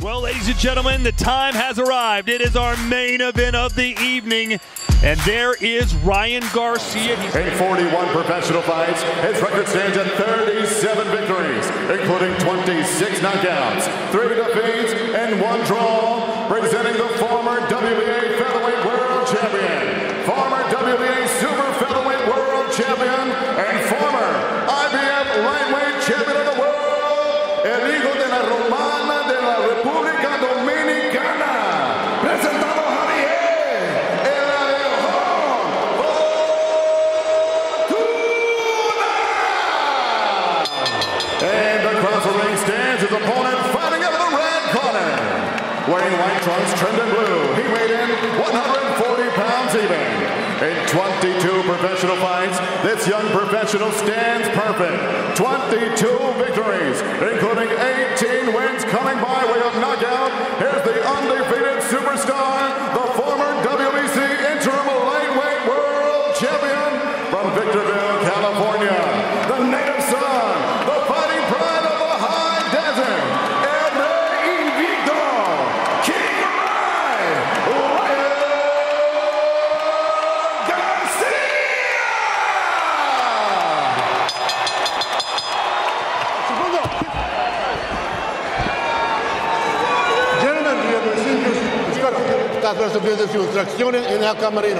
Well, ladies and gentlemen, the time has arrived. It is our main event of the evening. And there is Ryan Garcia. In 41 professional fights, his record stands at 37 victories, including 26 knockouts, 3 defeats, and 1 draw. Presenting the former WBA featherweight world champion, former WBA super featherweight world champion, and former IBF lightweight champion of the world, el hijo de la romana de la República Dominicana, presentado Javier Fortuna. And across the ring stands his opponent, fighting out of the red corner. Wearing white trunks trimmed in blue, he weighed in 140 pounds even. In 22 professional fights, this young professional stands perfect. 22 victories, including 18 wins coming by way of knockout. Here's the undefeated superstar, the former WBC interim lightweight world champion from Victorville, California. The native son, the fighting pride of the high desert. Está recibiendo sus instrucciones en el camerino.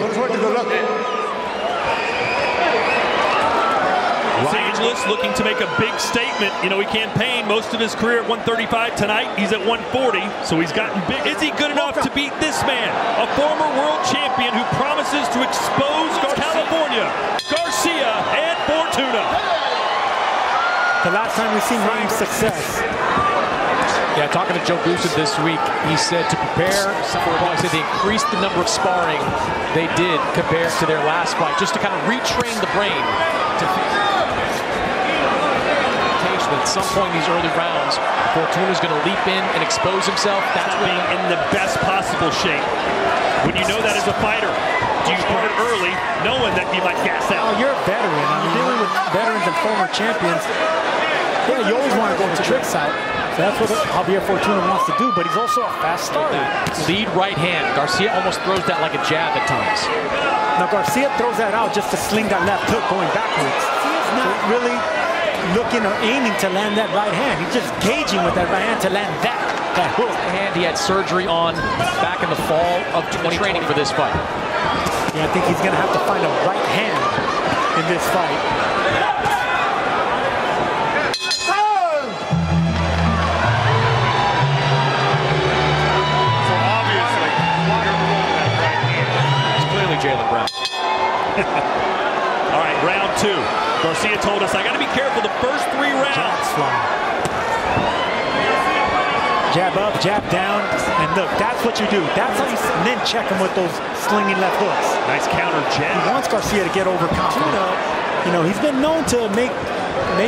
Los Angeles looking to make a big statement. You know, he campaigned most of his career at 135. Tonight, he's at 140, so he's gotten big. Is he good enough to beat this man, a former world champion who promises to expose California, Garcia, and Fortuna? The last time we've seen Ryan's success. Yeah, talking to Joe Goosen this week, he said to prepare for, he said they increased the number of sparring they did compared to their last fight, just to kind of retrain the brain to at some point in these early rounds, Fortuna's going to leap in and expose himself. That's being in the best possible shape. When you know that as a fighter, do you start early knowing that you might gas out? Oh, you're a veteran. I mean, dealing with veterans and former champions, yeah, you always want to go the trick side. So that's what Javier Fortuna wants to do, but he's also a fast starter. Lead right hand. Garcia almost throws that like a jab at times. Now, Garcia throws that out just to sling that left hook going backwards. He's not really looking or aiming to land that right hand. He's just gauging with that right hand to land that hook. And he had surgery on back in the fall of 2020 training for this fight. Yeah, I think he's going to have to find a right hand in this fight. All right, round 2. Garcia told us, I got to be careful the first 3 rounds. Jab up, jab down, and look, that's what you do. That's how you then check him with those slinging left hooks. Nice counter jab. He wants Garcia to get overconfident. You know, he's been known to make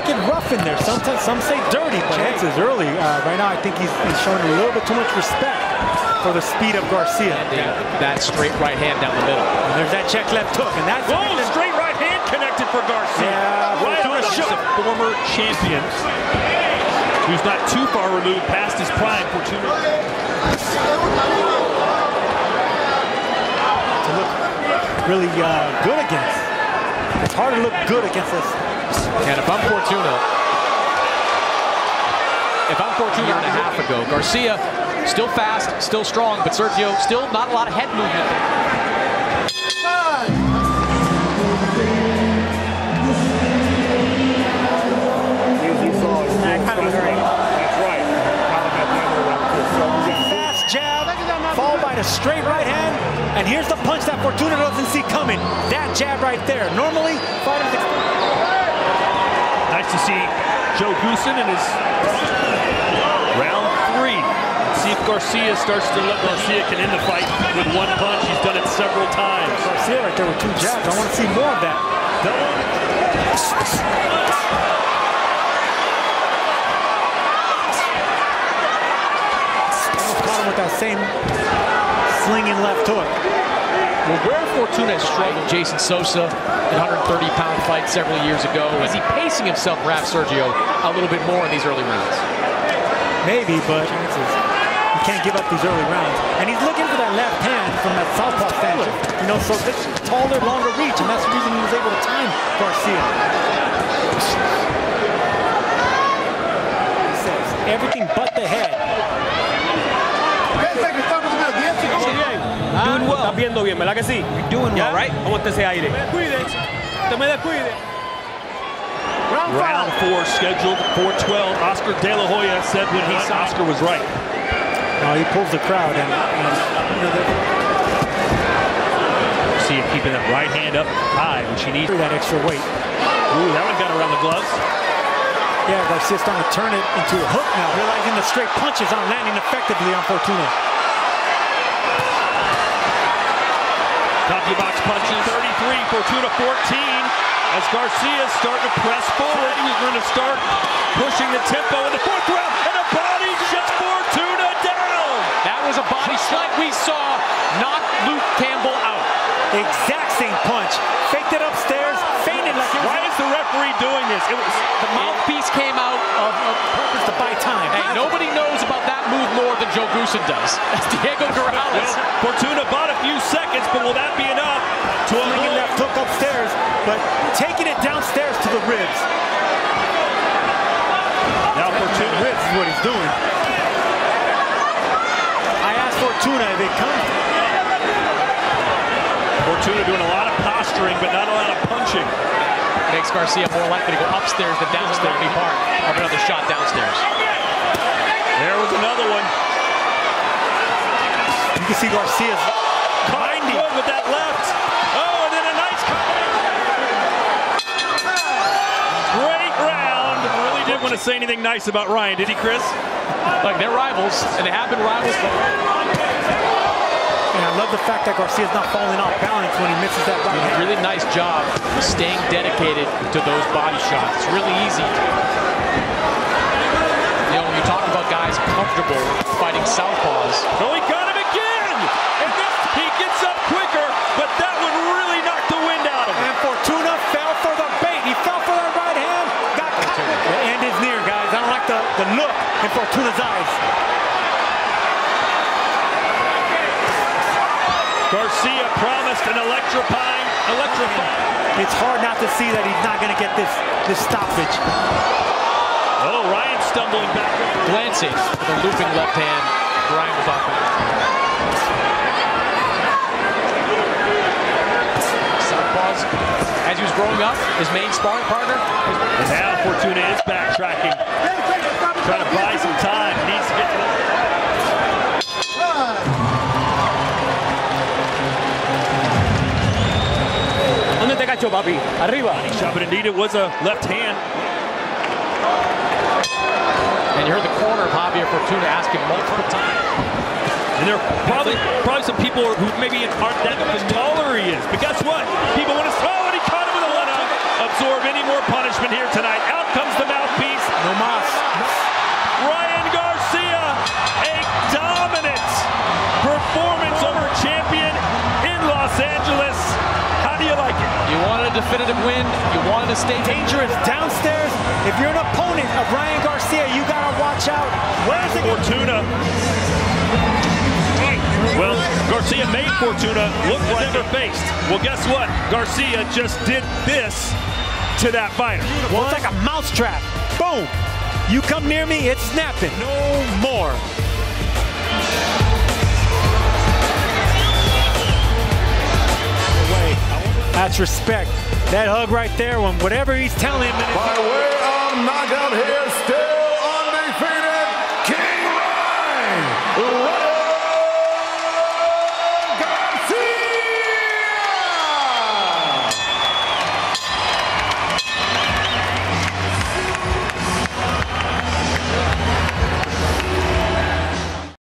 it rough in there. Sometimes some say dirty, but that's his early. Right now, I think he's showing a little bit too much respect for the speed of Garcia. That straight right hand down the middle. And there's that check left hook, and that's straight right hand connected for Garcia. Yeah, right on the show. Former champion, who's not too far removed past his prime. Fortuna to look really good against. It's hard to look good against us. And if I'm Fortuna and a half ago, Garcia still fast, still strong, but Sergio still not a lot of head movement. Fast jab, followed by the straight right hand, and here's the punch that Fortuna doesn't see coming. That jab right there. Normally, fighters. Nice to see Joe Goosen in his round 3. See if Garcia starts to let Garcia can end the fight with 1 punch. He's done it several times. Garcia right there with 2 jabs. I want to see more of that. Caught him with that same slinging left hook. Well, where Fortuna has struggled Jason Sosa in 130-pound fight several years ago, is he pacing himself, perhaps, Sergio, a little bit more in these early rounds? Maybe, but chances. can't give up these early rounds. And he's looking for that left hand from that southpaw stance. You know, so this taller, longer reach, and that's the reason he was able to time Garcia. He says everything but the head. Doing well. Estás viendo bien, ¿verdad que sí? You're doing well, right? Aguanta ese aire. Te me descuide. Round 4 scheduled, 4:12. Oscar De La Hoya said when he saw Oscar was right. No, he pulls the crowd, and you know, see him keeping that right hand up high, which he needs. that extra weight. Ooh, that one got around the gloves. Yeah, Garcia's starting to turn it into a hook now, realizing the straight punches aren't landing effectively on Fortuna. Top of your box punches, 33, Fortuna 14. As Garcia's starting to press forward, he's going to start pushing the tempo in the 4th round, and a body shot Fortuna down. That was a body shot we saw knock Luke Campbell out. Exact same punch. Faked it upstairs, feinted like it was. Why is the referee doing this? It was The mouthpiece came out of purpose to buy time. Hey, nobody knows about that move more than Joe Goosen does. That's Diego Corrales. Well, Fortuna bought a few seconds, but will that be enough to Swinging left hook upstairs, but taking it downstairs to the ribs. Now Fortuna Ribs is what he's doing. I asked Fortuna if it comes. Fortuna doing a lot of posturing, but not a lot of punching. Makes Garcia more likely to go upstairs than downstairs. Be part of another shot downstairs. There was another one. You can see Garcia's Caught good with that left. Oh, and then a nice great round. Really didn't want to say anything nice about Ryan, did he, Chris? Like, they're rivals, and they have been rivals. And I love the fact that Garcia's not falling off balance when he misses that right hand. Really nice job staying dedicated to those body shots. It's really easy. You know, when you talk about guys comfortable fighting southpaws. Oh, he got him again! And he gets up quicker, but that would really knock the wind out of him. And Fortuna fell for the bait. He fell for that right hand. Got caught. The end is near, guys. I don't like the look in Fortuna's eyes. Garcia promised an electrifying. It's hard not to see that he's not going to get this stoppage. Oh, Ryan stumbling back. Glancing with a looping left hand. Ryan was off. Southpaws, as he was growing up, his main sparring partner. And now Fortuna is backtracking. Trying to buy some time. Needs to get to the... ¿Dónde te cachó, papi? Arriba. Shot, but indeed it was a left hand. And you heard the corner of Javier Fortuna asking multiple times. And there are probably some people who maybe aren't that much taller he is. But guess what? People want to throw, and he caught him with a left hook. Absorb any more punishment here tonight. Out comes the mouthpiece. No mas. Ryan Garcia, a dominant performance over champion in Los Angeles. How do you like it? You wanted a definitive win. You wanted to stay Dangerous downstairs. If you're an opponent of Ryan Garcia, you got to watch out. Where's it? Fortuna. Well, Garcia made Fortuna look like never faced. Well, guess what? Garcia just did this to that fighter. Well, it's like a mousetrap. Boom. You come near me, it's snapping. No more. That's respect. That hug right there, when whatever he's telling him. By way of knockout here, still